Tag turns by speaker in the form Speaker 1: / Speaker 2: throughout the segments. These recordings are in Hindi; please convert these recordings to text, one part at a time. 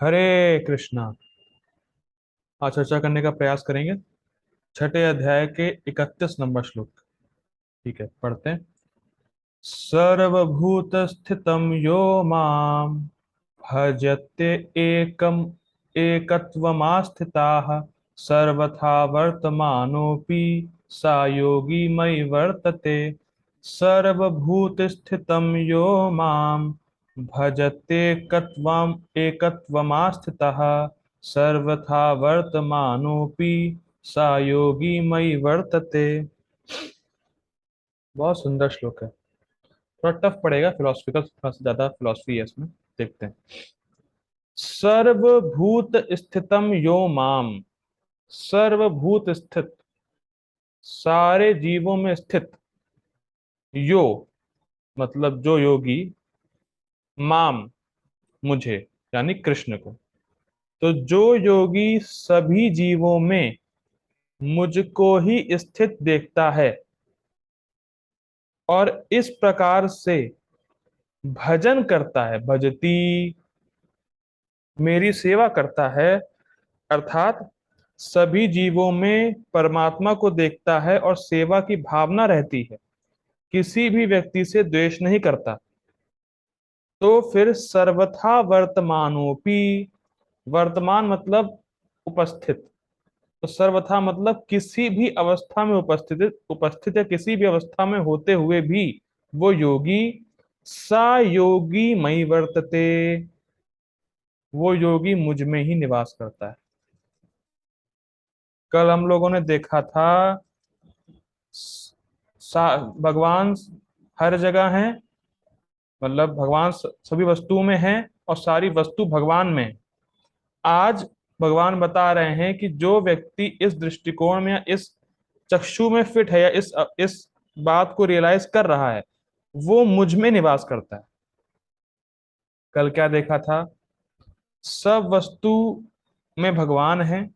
Speaker 1: हरे कृष्णा। आज चर्चा करने का प्रयास करेंगे छठे अध्याय के 31 नंबर श्लोक। ठीक है, पढ़ते हैं। सर्वभूत स्थितं यो माम भजते एकम एकत्वमास्थिताः सर्वथा वर्तमानोऽपि सा योगी मयि वर्तते। सर्वभूत स्थितं यो माम भजतेकत्वम् एकत्वमास्थितः सर्वथा वर्तमानोऽपि सा योगी मयि वर्तते। बहुत सुंदर श्लोक है। थोड़ा टफ पड़ेगा, फिलोसफिकल, थोड़ा सा ज्यादा फिलोसफी है इसमें। देखते हैं। सर्वभूत स्थितम यो माम। सर्वभूत स्थित, सारे जीवों में स्थित। यो मतलब जो योगी, माम मुझे, यानी कृष्ण को। तो जो योगी सभी जीवों में मुझको ही स्थित देखता है और इस प्रकार से भजन करता है, भजती, मेरी सेवा करता है, अर्थात सभी जीवों में परमात्मा को देखता है और सेवा की भावना रहती है, किसी भी व्यक्ति से द्वेष नहीं करता, तो फिर सर्वथा वर्तमानोपि। वर्तमान मतलब उपस्थित। तो सर्वथा मतलब किसी भी अवस्था में उपस्थित, उपस्थित है, किसी भी अवस्था में होते हुए भी वो योगी, सा योगी मयि वर्तते, वो योगी मुझ में ही निवास करता है। कल हम लोगों ने देखा था, भगवान हर जगह है, मतलब भगवान सभी वस्तुओं में है और सारी वस्तु भगवान में है। आज भगवान बता रहे हैं कि जो व्यक्ति इस दृष्टिकोण में या इस चक्षु में फिट है या इस बात को रियलाइज कर रहा है, वो मुझ में निवास करता है। कल क्या देखा था? सब वस्तु में भगवान है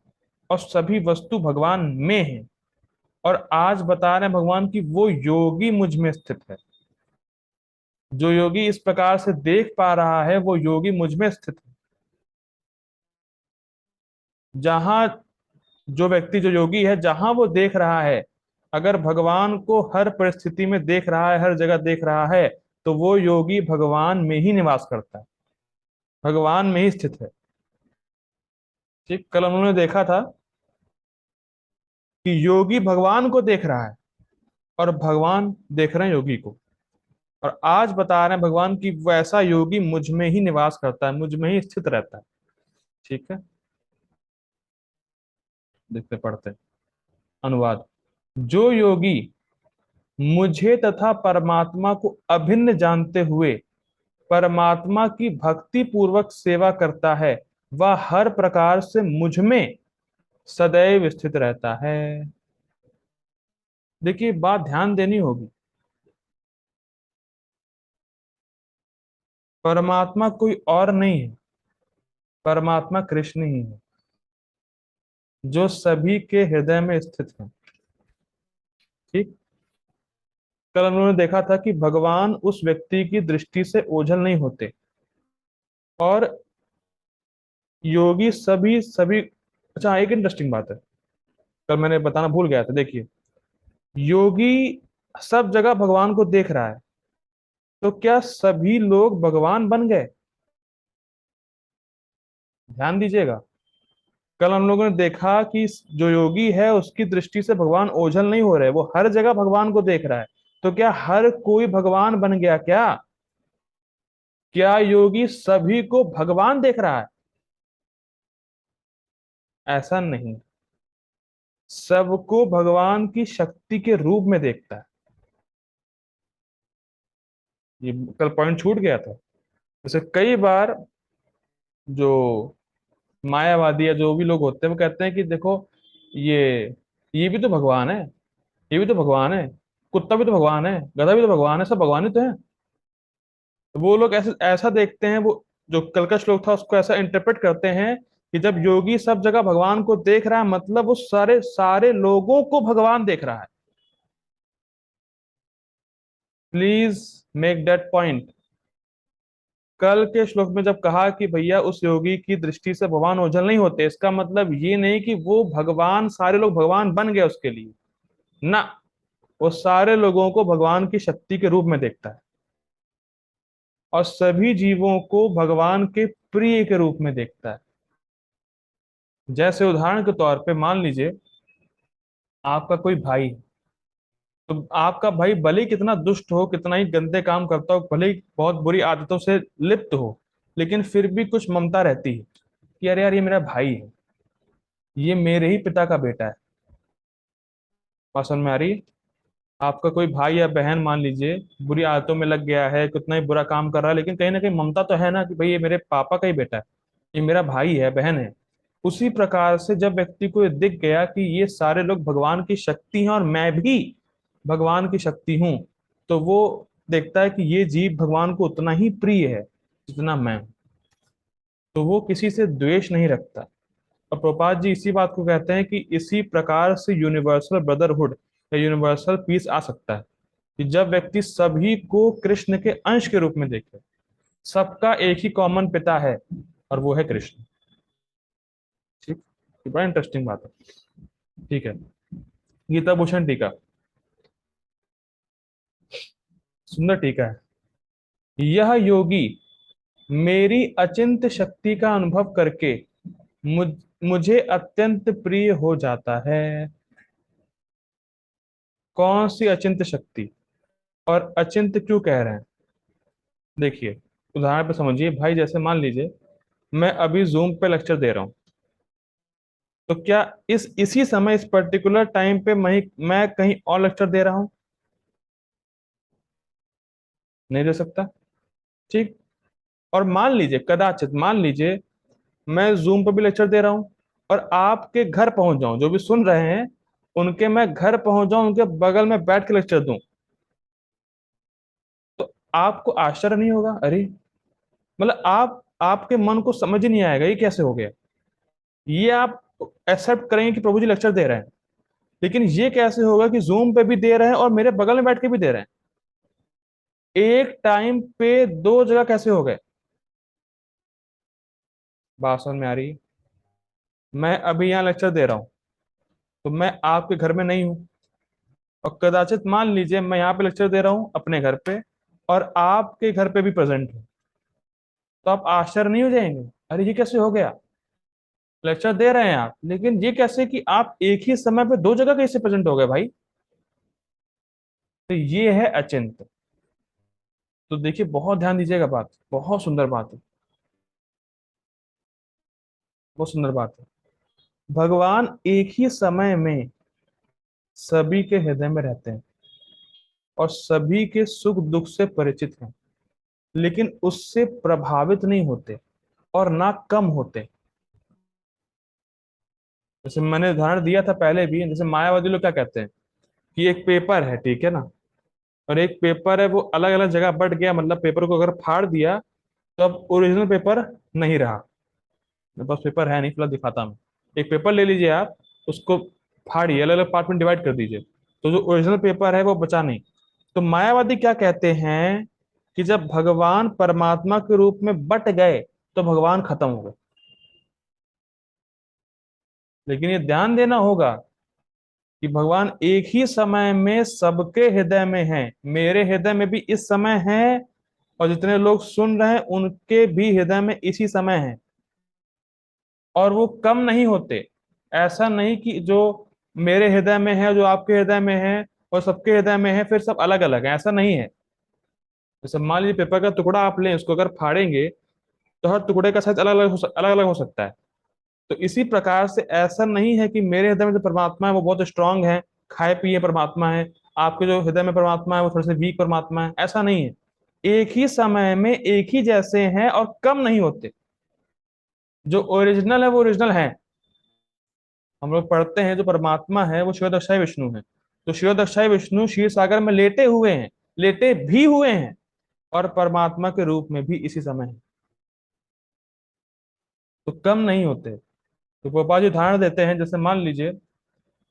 Speaker 1: और सभी वस्तु भगवान में है। और आज बता रहे हैं भगवान की वो योगी मुझ में स्थित है। जो योगी इस प्रकार से देख पा रहा है वो योगी मुझ में स्थित है। जहां जो व्यक्ति, जो योगी है, जहां वो देख रहा है, अगर भगवान को हर परिस्थिति में देख रहा है, हर जगह देख रहा है, तो वो योगी भगवान में ही निवास करता है, भगवान में ही स्थित है। ठीक, कल उन्होंने देखा था कि योगी भगवान को देख रहा है और भगवान देख रहे हैं योगी को। और आज बता रहे हैं भगवान की वैसा योगी मुझ में ही निवास करता है, मुझ में ही स्थित रहता है। ठीक है, देखते पढ़ते हैं। अनुवाद। जो योगी मुझे तथा परमात्मा को अभिन्न जानते हुए परमात्मा की भक्ति पूर्वक सेवा करता है, वह हर प्रकार से मुझ में सदैव स्थित रहता है। देखिए, बात ध्यान देनी होगी। परमात्मा कोई और नहीं है, परमात्मा कृष्ण ही है, जो सभी के हृदय में स्थित है। ठीक, कल उन्होंने देखा था कि भगवान उस व्यक्ति की दृष्टि से ओझल नहीं होते और योगी सभी सभी। अच्छा, एक इंटरेस्टिंग बात है, कल मैंने बताना भूल गया था। देखिए, योगी सब जगह भगवान को देख रहा है, तो क्या सभी लोग भगवान बन गए? ध्यान दीजिएगा। कल हम लोगों ने देखा कि जो योगी है उसकी दृष्टि से भगवान ओझल नहीं हो रहे, वो हर जगह भगवान को देख रहा है। तो क्या हर कोई भगवान बन गया क्या? क्या योगी सभी को भगवान देख रहा है? ऐसा नहीं, सबको भगवान की शक्ति के रूप में देखता है। ये कल पॉइंट छूट गया था। जैसे कई बार जो मायावादी या जो भी लोग होते हैं वो कहते हैं कि देखो, ये ये भी तो भगवान है, ये भी तो भगवान है, कुत्ता भी तो भगवान है, गधा भी तो भगवान है, सब भगवान ही तो है। तो वो लोग ऐसे ऐसा देखते हैं, वो जो कल का श्लोक था उसको ऐसा इंटरप्रेट करते हैं कि जब योगी सब जगह भगवान को देख रहा है, मतलब वो सारे सारे लोगों को भगवान देख रहा है। Please make that point. कल के श्लोक में जब कहा कि भैया उस योगी की दृष्टि से भगवान ओझल नहीं होते, इसका मतलब ये नहीं कि वो भगवान, सारे लोग भगवान बन गए उसके लिए ना। वो सारे लोगों को भगवान की शक्ति के रूप में देखता है और सभी जीवों को भगवान के प्रिय के रूप में देखता है। जैसे उदाहरण के तौर पे मान लीजिए आपका कोई भाई है, तो आपका भाई भले ही कितना दुष्ट हो, कितना ही गंदे काम करता हो, भले ही बहुत बुरी आदतों से लिप्त हो, लेकिन फिर भी कुछ ममता रहती है कि अरे यार ये मेरा भाई है, ये मेरे ही पिता का बेटा है। बात समझ में आ रही है? आपका कोई भाई या बहन मान लीजिए बुरी आदतों में लग गया है, कितना ही बुरा काम कर रहा है, लेकिन कहीं ना कहीं ममता तो है ना कि भाई ये मेरे पापा का ही बेटा है, ये मेरा भाई है, बहन है। उसी प्रकार से जब व्यक्ति को ये दिख गया कि ये सारे लोग भगवान की शक्ति हैं और मैं भी भगवान की शक्ति हूं, तो वो देखता है कि ये जीव भगवान को उतना ही प्रिय है जितना मैं हूं। तो वो किसी से द्वेष नहीं रखता। और प्रभुपाद जी इसी बात को कहते हैं कि इसी प्रकार से यूनिवर्सल ब्रदरहुड या यूनिवर्सल पीस आ सकता है कि जब व्यक्ति सभी को कृष्ण के अंश के रूप में देखे। सबका एक ही कॉमन पिता है और वो है कृष्ण। ठीक, ये बड़ा इंटरेस्टिंग बात है। ठीक है, गीता भूषण टीका, सुंदर टीका है। यह योगी मेरी अचिंत शक्ति का अनुभव करके मुझ मुझे अत्यंत प्रिय हो जाता है। कौन सी अचिंत शक्ति, और अचिंत क्यों कह रहे हैं? देखिए, उदाहरण पे समझिए भाई, जैसे मान लीजिए मैं अभी जूम पे लेक्चर दे रहा हूँ, तो क्या इसी समय इस पर्टिकुलर टाइम पे मैं कहीं और लेक्चर दे रहा हूँ? नहीं दे सकता। ठीक। और मान लीजिए, कदाचित मान लीजिए मैं जूम पे भी लेक्चर दे रहा हूँ और आपके घर पहुंच जाऊं, जो भी सुन रहे हैं उनके मैं घर पहुंच जाऊं, उनके बगल में बैठ के लेक्चर दूं, तो आपको आश्चर्य नहीं होगा? अरे, मतलब आपके मन को समझ ही नहीं आएगा ये कैसे हो गया। ये आप एक्सेप्ट करेंगे कि प्रभु जी लेक्चर दे रहे हैं, लेकिन ये कैसे होगा कि जूम पे भी दे रहे हैं और मेरे बगल में बैठ के भी दे रहे हैं? एक टाइम पे दो जगह कैसे हो गए? बात समझ में आ रही है? मैं अभी यहाँ लेक्चर दे रहा हूँ, तो मैं आपके घर में नहीं हूँ, और कदाचित मान लीजिए मैं यहाँ पे लेक्चर दे रहा हूँ अपने घर पे और आपके घर पे भी प्रेजेंट हूँ, तो आप आश्चर्य नहीं हो जाएंगे? अरे ये कैसे हो गया? लेक्चर दे रहे हैं आप, लेकिन ये कैसे कि आप एक ही समय पे दो जगह कैसे प्रेजेंट हो गए भाई? तो ये है अचिंत। तो देखिए, बहुत ध्यान दीजिएगा, बात बहुत सुंदर बात है, बहुत सुंदर बात है। भगवान एक ही समय में सभी के हृदय में रहते हैं और सभी के सुख दुख से परिचित हैं, लेकिन उससे प्रभावित नहीं होते और ना कम होते। जैसे मैंने उदाहरण दिया था पहले भी, जैसे मायावादी लोग क्या कहते हैं कि एक पेपर है, ठीक है ना, और एक पेपर है वो अलग अलग जगह बट गया, मतलब पेपर को अगर फाड़ दिया तो अब ओरिजिनल पेपर नहीं रहा। मेरे पास पेपर है नहीं, फिलहाल दिखाता हूँ। एक पेपर ले लीजिए आप, उसको फाड़िए, अलग अलग पार्ट में डिवाइड कर दीजिए, तो जो ओरिजिनल पेपर है वो बचा नहीं। तो मायावादी क्या कहते हैं कि जब भगवान परमात्मा के रूप में बट गए तो भगवान खत्म हो गए। लेकिन ये ध्यान देना होगा कि भगवान एक ही समय में सबके हृदय में है, मेरे हृदय में भी इस समय है, और जितने लोग सुन रहे हैं उनके भी हृदय में इसी समय है, और वो कम नहीं होते। ऐसा नहीं कि जो मेरे हृदय में है जो आपके हृदय में है और सबके हृदय में है फिर सब अलग अलग है, ऐसा नहीं है। जैसे मान लीजिए पेपर का टुकड़ा आप लें, उसको अगर फाड़ेंगे तो हर टुकड़े का साइज अलग अलग हो सकता है। तो इसी प्रकार से ऐसा नहीं है कि मेरे हृदय में जो परमात्मा है वो बहुत स्ट्रांग है, खाए पिए परमात्मा है, आपके जो हृदय में परमात्मा है वो थोड़े से वीक परमात्मा है, ऐसा नहीं है। एक ही समय में एक ही जैसे हैं और कम नहीं होते। जो ओरिजिनल है वो ओरिजिनल है। हम लोग पढ़ते हैं जो परमात्मा है वो शिव दक्षाई विष्णु है, तो शिव दक्षाई विष्णु क्षीर सागर में लेटे हुए हैं, लेटे भी हुए हैं, और परमात्मा के रूप में भी इसी समय है, तो कम नहीं होते। तो गोपाल जी उदाहरण देते हैं, जैसे मान लीजिए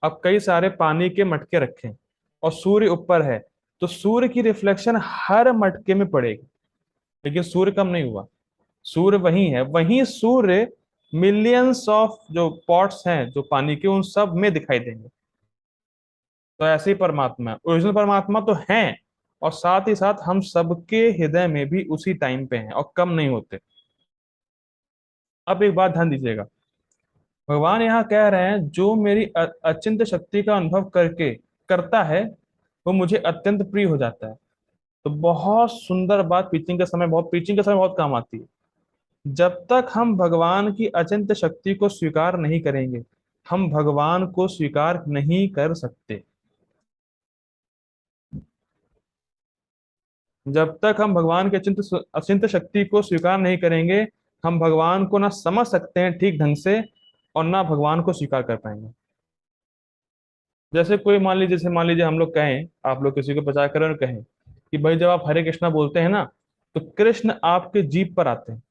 Speaker 1: अब कई सारे पानी के मटके रखें और सूर्य ऊपर है, तो सूर्य की रिफ्लेक्शन हर मटके में पड़ेगी। लेकिन सूर्य कम नहीं हुआ। सूर्य वही है, वही सूर्य मिलियंस ऑफ जो पॉट्स हैं जो पानी के, उन सब में दिखाई देंगे। तो ऐसे ही परमात्मा है, ओरिजिनल परमात्मा तो है, और साथ ही साथ हम सबके हृदय में भी उसी टाइम पे हैं और कम नहीं होते। अब एक बात ध्यान दीजिएगा, भगवान यहाँ कह रहे हैं जो मेरी अचिंत्य शक्ति का अनुभव करके करता है वो मुझे अत्यंत प्रिय हो जाता है। तो बहुत सुंदर बात प्रीचिंग के समय बहुत काम आती है। जब तक हम भगवान की अचिंत्य शक्ति को स्वीकार नहीं करेंगे, हम भगवान को स्वीकार नहीं कर सकते। जब तक हम भगवान की अचिंत्य अचिंत्य शक्ति को स्वीकार नहीं करेंगे, हम भगवान को ना समझ सकते हैं ठीक ढंग से, और ना भगवान को स्वीकार कर पाएंगे। जैसे कोई मान लीजिए हम लोग कहें, आप लोग किसी को प्रचार करें और कहें कि भाई जब आप हरे कृष्णा बोलते हैं ना, तो कृष्ण आपके जीभ पर आते हैं,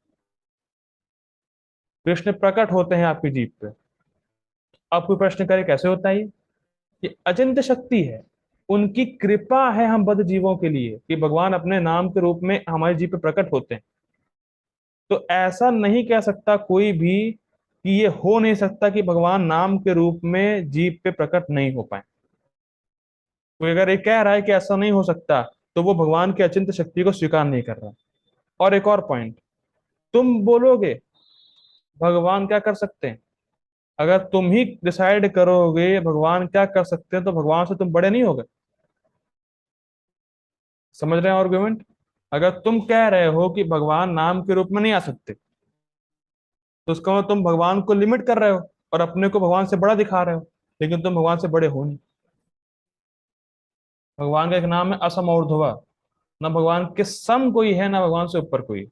Speaker 1: कृष्ण प्रकट होते हैं आपकी जीभ पे। आप कोई प्रश्न करें कैसे होता है ये अचिंत्य शक्ति है, उनकी कृपा है हम बद्ध जीवों के लिए कि भगवान अपने नाम के रूप में हमारे जीव पे प्रकट होते हैं। तो ऐसा नहीं कह सकता कोई भी कि ये हो नहीं सकता कि भगवान नाम के रूप में जीव पे प्रकट नहीं हो पाए। कोई अगर ये कह रहा है कि ऐसा नहीं हो सकता, तो वो भगवान की अचिंत्य शक्ति को स्वीकार नहीं कर रहा। और एक और पॉइंट, तुम बोलोगे भगवान क्या कर सकते हैं, अगर तुम ही डिसाइड करोगे भगवान क्या कर सकते हैं, तो भगवान से तुम बड़े नहीं होगे। समझ रहे हैं आर्गुमेंट? अगर तुम कह रहे हो कि भगवान नाम के रूप में नहीं आ सकते, तो उसका मतलब तुम भगवान को लिमिट कर रहे हो और अपने को भगवान से बड़ा दिखा रहे हो, लेकिन तुम भगवान से बड़े हो नहीं। भगवान का एक नाम है असमौर्ध्वा, ना भगवान के सम कोई है ना भगवान से ऊपर कोई।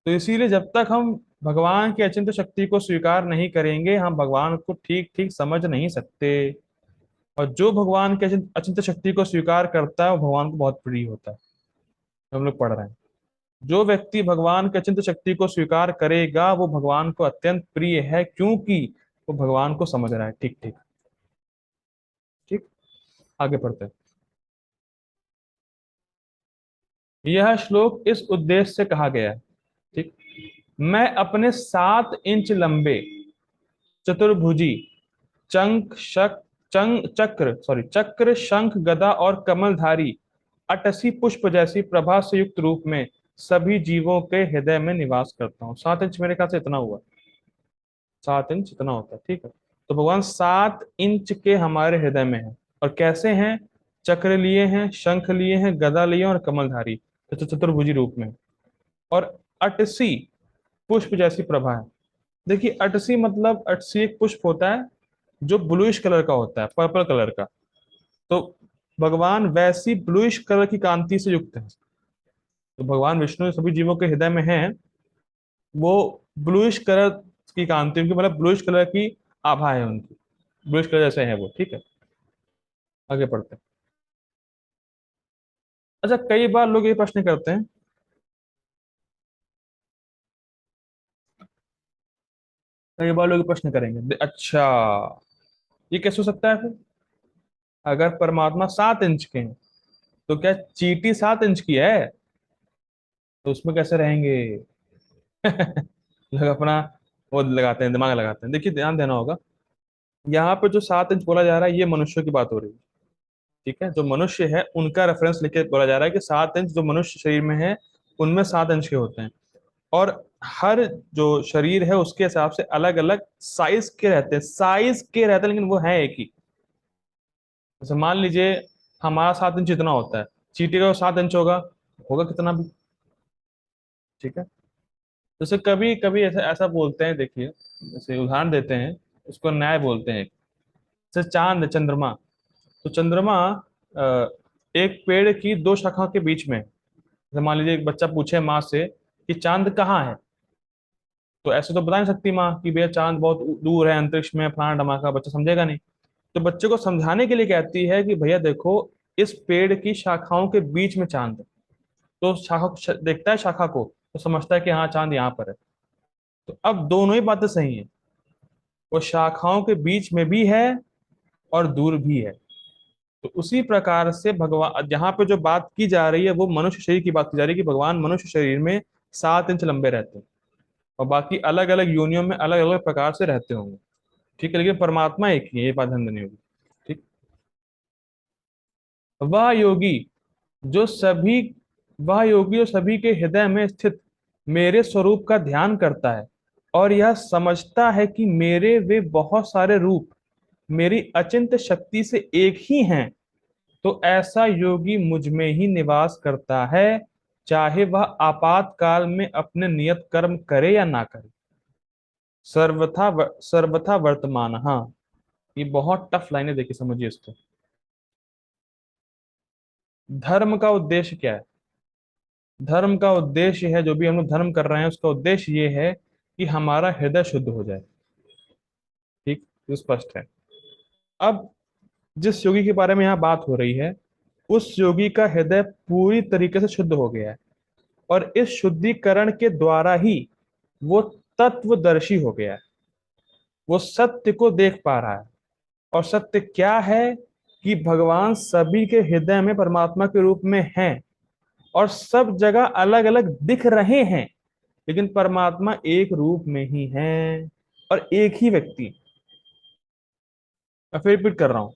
Speaker 1: तो इसीलिए जब तक हम भगवान की अचिंत्य शक्ति को स्वीकार नहीं करेंगे, हम भगवान को ठीक ठीक समझ नहीं सकते। और जो भगवान की अचिंत्य शक्ति को स्वीकार करता है वो भगवान को बहुत प्रिय होता है। हम लोग पढ़ रहे हैं, जो व्यक्ति भगवान की अचिंत्य शक्ति को स्वीकार करेगा वो भगवान को अत्यंत प्रिय है, क्योंकि वो भगवान को समझ रहा है। ठीक ठीक ठीक। आगे पढ़ते हैं। यह श्लोक इस उद्देश्य से कहा गया है। ठीक। मैं अपने 7 इंच लंबे चतुर्भुजी चंक शक चंग चक्र सॉरी चक्र शंख गदा और कमलधारी अटसी पुष्प जैसी प्रभा से युक्त रूप में सभी जीवों के हृदय में निवास करता हूँ। 7 इंच मेरे ख्याल से इतना हुआ, 7 इंच इतना होता है। ठीक है। तो भगवान 7 इंच के हमारे हृदय में है। और कैसे हैं? चक्र लिए हैं, शंख लिए हैं, गदा लिए हैं और कमलधारी, तो चतुर्भुजी रूप में। और अटसी पुष्प जैसी प्रभा है। देखिए अटसी मतलब, अटसी एक पुष्प होता है जो ब्लूइश कलर का होता है, पर्पल कलर का। तो भगवान वैसी ब्लूइश कलर की कांति से युक्त है। तो भगवान विष्णु सभी जीवों के हृदय में हैं, वो ब्लूइश कलर की कांति, उनकी मतलब ब्लूइश कलर की आभा है उनकी, ब्लूइश कलर जैसे है वो। ठीक है। आगे पढ़ते हैं। अच्छा, कई बार लोग ये प्रश्न करते हैं, कई बार लोग ये प्रश्न करेंगे, अच्छा ये कैसे हो सकता है फिर? अगर परमात्मा 7 इंच के हैं, तो क्या चींटी 7 इंच की है? तो उसमें कैसे रहेंगे? लोग अपना वो लगाते हैं, दिमाग लगाते हैं। देखिए ध्यान देना होगा, यहाँ पे जो 7 इंच बोला जा रहा है ये मनुष्य की बात हो रही है। ठीक है, जो मनुष्य है उनका रेफरेंस लेके बोला जा रहा है कि 7 इंच जो मनुष्य शरीर में है उनमें 7 इंच के होते हैं। और हर जो शरीर है उसके हिसाब से अलग अलग साइज के रहते हैं, साइज के रहते हैं, लेकिन वो है एक ही। जैसे मान लीजिए हमारा 7 इंच इतना होता है, चींटी का 7 इंच होगा, होगा कितना भी। ठीक है। जैसे कभी कभी ऐसा ऐसा बोलते हैं, देखिए जैसे उदाहरण देते हैं, उसको न्याय बोलते हैं। जैसे चांद चंद्रमा, तो चंद्रमा अ, एक पेड़ की 2 शाखा के बीच में है। जैसे मान लीजिए एक बच्चा पूछे माँ से कि चांद कहाँ है, तो ऐसे तो बता नहीं सकती माँ कि भैया चांद बहुत दूर है, अंतरिक्ष में, फलाना धमाका, बच्चा समझेगा नहीं। तो बच्चे को समझाने के लिए कहती है कि भैया देखो, इस पेड़ की शाखाओं के बीच में चांद है। तो देखता है शाखा को, तो समझता है कि हाँ चांद यहाँ पर है। तो अब दोनों ही बातें सही हैं, वो शाखाओं के बीच में भी है और दूर भी है। तो उसी प्रकार से भगवान, यहाँ पे जो बात की जा रही है वो मनुष्य शरीर की बात की जा रही है कि भगवान मनुष्य शरीर में 7 इंच लंबे रहते हैं, और बाकी अलग अलग योनियों में अलग अलग प्रकार से रहते होंगे। ठीक है, लेकिन परमात्मा एक ही है, ये बात ध्यान देनी होगी। ठीक। वह योगी जो सभी वह योगी जो सभी के हृदय में स्थित मेरे स्वरूप का ध्यान करता है और यह समझता है कि मेरे वे बहुत सारे रूप मेरी अचिंत्य शक्ति से एक ही हैं, तो ऐसा योगी मुझ में ही निवास करता है, चाहे वह आपातकाल में अपने नियत कर्म करे या ना करे। सर्वथा वर्तमान। हाँ, ये बहुत टफ लाइन है, देखिए समझिए इसको। धर्म का उद्देश्य क्या है? धर्म का उद्देश्य है, जो भी हम लोग धर्म कर रहे हैं उसका उद्देश्य ये है कि हमारा हृदय शुद्ध हो जाए। ठीक, ये स्पष्ट है। अब जिस योगी के बारे में यहाँ बात हो रही है, उस योगी का हृदय पूरी तरीके से शुद्ध हो गया है, और इस शुद्धिकरण के द्वारा ही वो तत्वदर्शी हो गया है। वो सत्य को देख पा रहा है। और सत्य क्या है? कि भगवान सभी के हृदय में परमात्मा के रूप में हैं, और सब जगह अलग अलग दिख रहे हैं, लेकिन परमात्मा एक रूप में ही है, और एक ही व्यक्ति। मैं फिर रिपीट कर रहा हूं।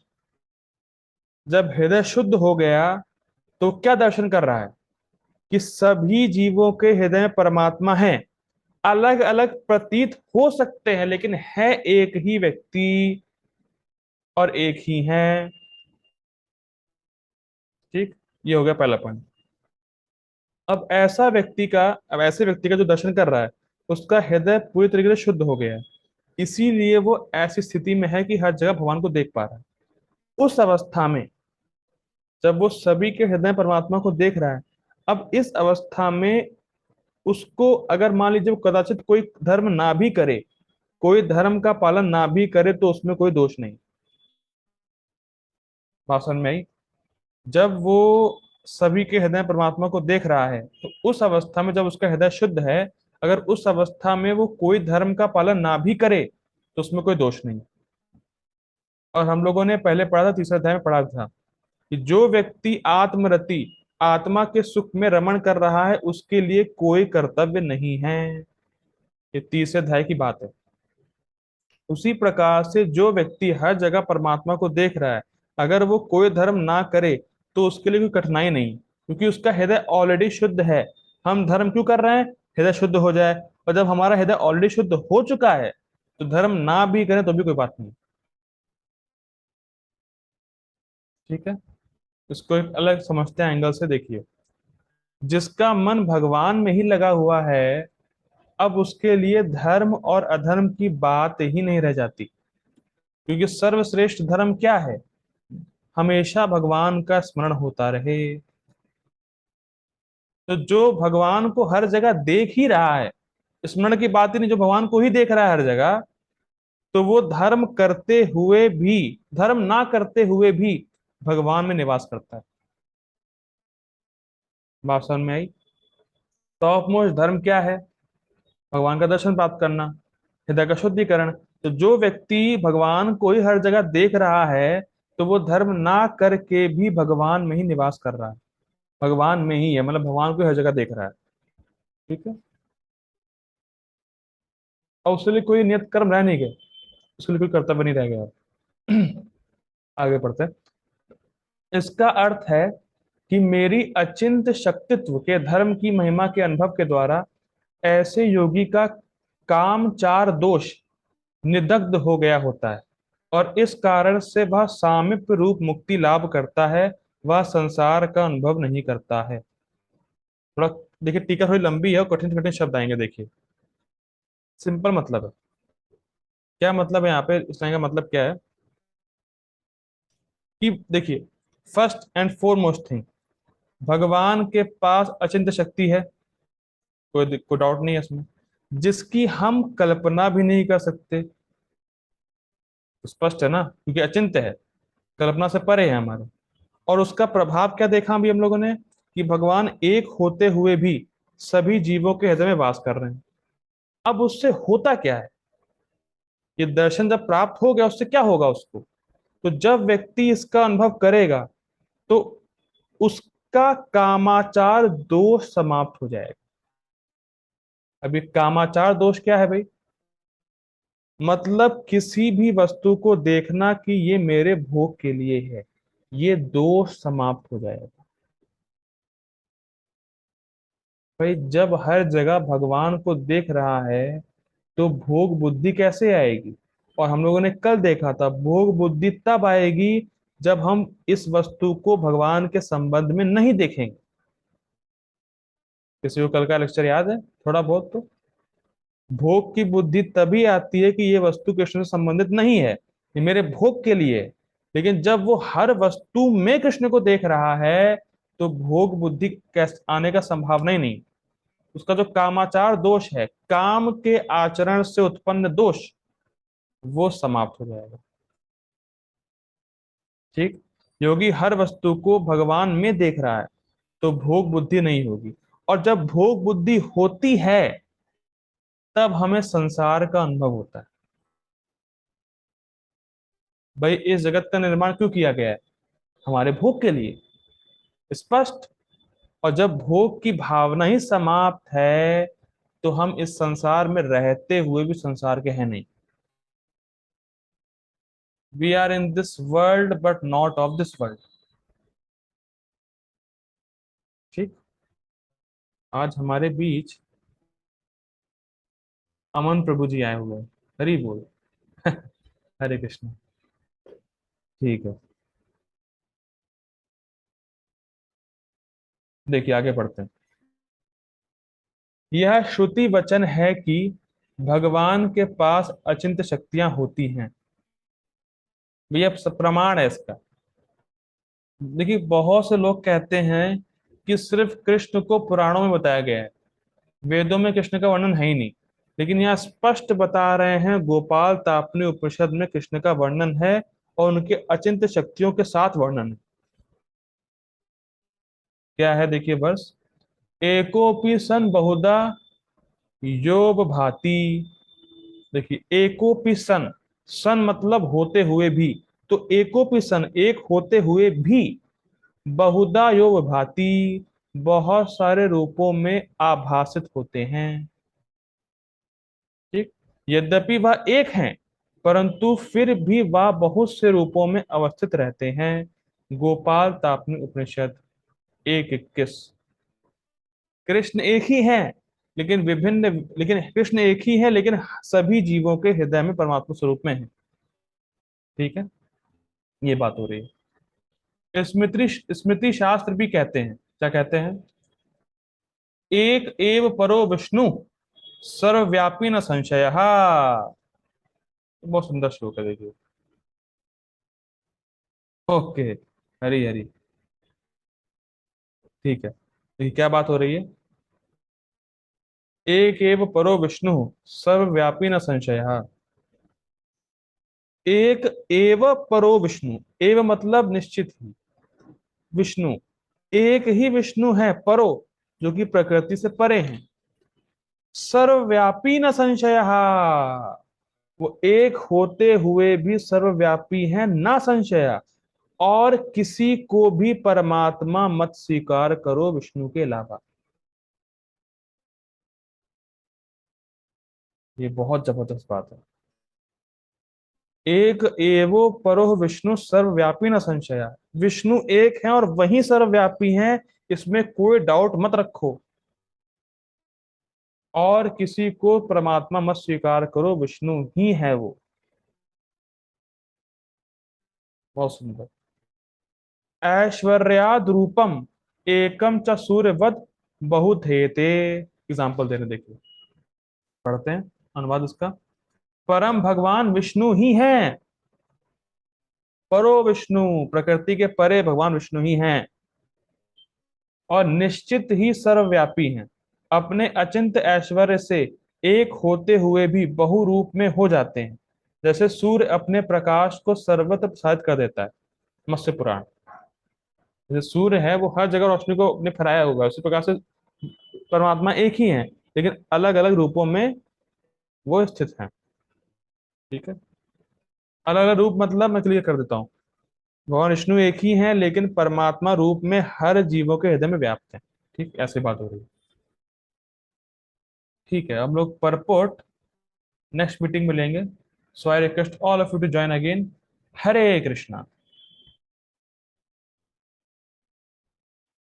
Speaker 1: जब हृदय शुद्ध हो गया तो क्या दर्शन कर रहा है? कि सभी जीवों के हृदय में परमात्मा है। अलग अलग प्रतीत हो सकते हैं, लेकिन है एक ही व्यक्ति और एक ही है। ठीक, ये हो गया पहला पॉइंट। अब ऐसे व्यक्ति का जो दर्शन कर रहा है, उसका हृदय पूरी तरीके से शुद्ध हो गया है, इसीलिए वो ऐसी स्थिति में है कि हर जगह भगवान को देख पा रहा है। उस अवस्था में जब वो सभी के हृदय परमात्मा को देख रहा है, अब इस अवस्था में उसको अगर मान लीजिए वो कदाचित कोई धर्म ना भी करे, कोई धर्म का पालन ना भी करे, तो उसमें कोई दोष नहीं। भाषण में आई। जब वो सभी के हृदय परमात्मा को देख रहा है, तो उस अवस्था में जब उसका हृदय शुद्ध है, अगर उस अवस्था में वो कोई धर्म का पालन ना भी करे, तो उसमें कोई दोष नहीं। और हम लोगों ने पहले पढ़ा था, तीसरे अध्याय में पढ़ा था कि जो व्यक्ति आत्मरति, आत्मा के सुख में रमण कर रहा है, उसके लिए कोई कर्तव्य नहीं है। ये तीसरे अध्याय की बात है। उसी प्रकार से जो व्यक्ति हर जगह परमात्मा को देख रहा है, अगर वो कोई धर्म ना करे, तो उसके लिए कोई कठिनाई नहीं, क्योंकि उसका हृदय ऑलरेडी शुद्ध है। हम धर्म क्यों कर रहे हैं? हृदय शुद्ध हो जाए। और जब हमारा हृदय ऑलरेडी शुद्ध हो चुका है, तो धर्म ना भी करें तो भी कोई बात नहीं। ठीक है, इसको एक अलग समझते हैं एंगल से, देखिए। जिसका मन भगवान में ही लगा हुआ है, अब उसके लिए धर्म और अधर्म की बात ही नहीं रह जाती, क्योंकि सर्वश्रेष्ठ धर्म क्या है? हमेशा भगवान का स्मरण होता रहे। तो जो भगवान को हर जगह देख ही रहा है, स्मरण की बात ही नहीं, जो भगवान को ही देख रहा है हर जगह, तो वो धर्म ना करते हुए भी भगवान में निवास करता है। बात समझ में आई? टॉप मोस्ट धर्म क्या है? भगवान का दर्शन प्राप्त करना, हृदय का शुद्धिकरण। तो जो व्यक्ति भगवान को ही हर जगह देख रहा है, तो वो धर्म ना करके भी भगवान में ही निवास कर रहा है। भगवान में ही है, मतलब भगवान को ही हर जगह देख रहा है। ठीक है। और उसके लिए कोई नियत कर्म रह नहीं गए, उसके लिए कोई कर्तव्य नहीं रह गया। आगे पढ़ते हैं। इसका अर्थ है कि मेरी अचिंत्य शक्तित्व के धर्म की महिमा के अनुभव के द्वारा ऐसे योगी का काम चार दोष निदग्ध हो गया होता है, और इस कारण से वह सामीप्य रूप मुक्ति लाभ करता है, वह संसार का अनुभव नहीं करता है। थोड़ा देखिए, टीका थोड़ी लंबी है और कठिन कठिन शब्द आएंगे, देखिए। सिंपल मतलब है। क्या मतलब है यहाँ पे? इस लाइन का मतलब क्या है? कि देखिए, फर्स्ट एंड फोरमोस्ट थिंग, भगवान के पास अचिंत्य शक्ति है, कोई डाउट नहीं है इसमें, जिसकी हम कल्पना भी नहीं कर सकते। तो स्पष्ट है ना, क्योंकि अचिंत्य है, कल्पना से परे है हमारे। और उसका प्रभाव क्या देखा अभी हम लोगों ने? कि भगवान एक होते हुए भी सभी जीवों के हृदय में वास कर रहे हैं। अब उससे होता क्या है? ये दर्शन जब प्राप्त हो गया, उससे क्या होगा उसको? तो जब व्यक्ति इसका अनुभव करेगा तो उसका कामाचार दोष समाप्त हो जाएगा। अभी कामाचार दोष क्या है भाई? मतलब किसी भी वस्तु को देखना कि ये मेरे भोग के लिए है, ये दोष समाप्त हो जाएगा। भाई जब हर जगह भगवान को देख रहा है तो भोग बुद्धि कैसे आएगी? और हम लोगों ने कल देखा था भोग बुद्धि तब आएगी जब हम इस वस्तु को भगवान के संबंध में नहीं देखेंगे। किसी को कल का लेक्चर याद है थोड़ा बहुत तो? भोग की बुद्धि तभी आती है कि ये वस्तु कृष्ण से संबंधित नहीं है, ये मेरे भोग के लिए है। लेकिन जब वो हर वस्तु में कृष्ण को देख रहा है तो भोग बुद्धि कैसे आने का संभावना ही नहीं। उसका जो कामाचार दोष है, काम के आचरण से उत्पन्न दोष, वो समाप्त हो जाएगा। ठीक। योगी हर वस्तु को भगवान में देख रहा है तो भोग बुद्धि नहीं होगी। और जब भोग बुद्धि होती है तब हमें संसार का अनुभव होता है। भाई इस जगत का निर्माण क्यों किया गया है? हमारे भोग के लिए, स्पष्ट। और जब भोग की भावना ही समाप्त है तो हम इस संसार में रहते हुए भी संसार के हैं नहीं। We are in this world but not of this world. ठीक। आज हमारे बीच अमन प्रभु जी आए हुए हैं। हरि बोल। हरे कृष्ण। ठीक है, देखिए आगे बढ़ते हैं। यह श्रुति वचन है कि भगवान के पास अचिंत्य शक्तियां होती हैं। भैया प्रमाण है इसका। देखिए बहुत से लोग कहते हैं कि सिर्फ कृष्ण को पुराणों में बताया गया है, वेदों में कृष्ण का वर्णन है ही नहीं। लेकिन यहाँ स्पष्ट बता रहे हैं, गोपाल तापनी उपनिषद में कृष्ण का वर्णन है और उनके अचिंत्य शक्तियों के साथ वर्णन है। क्या है देखिए वर्ष। एकोपि सन बहुधा योब भाति। देखिए एकोपि सन, सन मतलब होते हुए भी, तो एकोपि सन एक होते हुए भी, बहुधा योग भाति बहुत सारे रूपों में आभासित होते हैं। ठीक। यद्यपि वह एक हैं परंतु फिर भी वह बहुत से रूपों में अवस्थित रहते हैं। गोपाल तापनी उपनिषद 1:21। कृष्ण एक ही है लेकिन विभिन्न, लेकिन कृष्ण एक ही है लेकिन सभी जीवों के हृदय में परमात्मा स्वरूप में है। ठीक है, ये बात हो रही है। स्मृति स्मृति शास्त्र भी कहते हैं, क्या कहते हैं? एक एव परो विष्णु सर्वव्यापी न संशय। बहुत सुंदर श्लोक है देखिए। ओके। हरी हरी। ठीक है, देखिए क्या बात हो रही है। एक एव परो विष्णु सर्वव्यापी न संशय। एक एव परो विष्णु, एव मतलब निश्चित ही, विष्णु एक ही विष्णु है, परो जो कि प्रकृति से परे हैं, सर्वव्यापी न संशय, वो एक होते हुए भी सर्वव्यापी है ना संशय। और किसी को भी परमात्मा मत स्वीकार करो विष्णु के अलावा। ये बहुत जबरदस्त बात है। एक एवो परो विष्णु सर्वव्यापी न संशय। विष्णु एक है और वही सर्वव्यापी है, इसमें कोई डाउट मत रखो। और किसी को परमात्मा मत स्वीकार करो, विष्णु ही है वो। बहुत सुंदर। ऐश्वर्याद रूपम एकम च सूर्यवत बहुधेते। एग्जाम्पल दे रहे देखिए, पढ़ते हैं अनुवाद उसका। परम भगवान विष्णु ही हैं। परो विष्णु, प्रकृति के परे भगवान विष्णु ही हैं और निश्चित ही सर्वव्यापी हैं। अपने अचिंत ऐश्वर्य से एक होते हुए भी बहुरूप में हो जाते हैं। जैसे सूर्य अपने प्रकाश को सर्वत्र प्रसारित कर देता है, मत्स्य पुराण। जैसे सूर्य है वो हर जगह रोशनी को अपने फैलाया हुआ है, उसी प्रकार से परमात्मा एक ही है लेकिन अलग अलग रूपों में वो स्थित है। ठीक है। अलग अलग रूप मतलब मैं क्लियर कर देता हूँ। भगवान विष्णु एक ही हैं, लेकिन परमात्मा रूप में हर जीवों के हृदय में व्याप्त है। ठीक, ऐसी बात हो रही है। ठीक है, हम लोग परपोर्ट नेक्स्ट मीटिंग में लेंगे। So I request all of you to join again. Hare Krishna.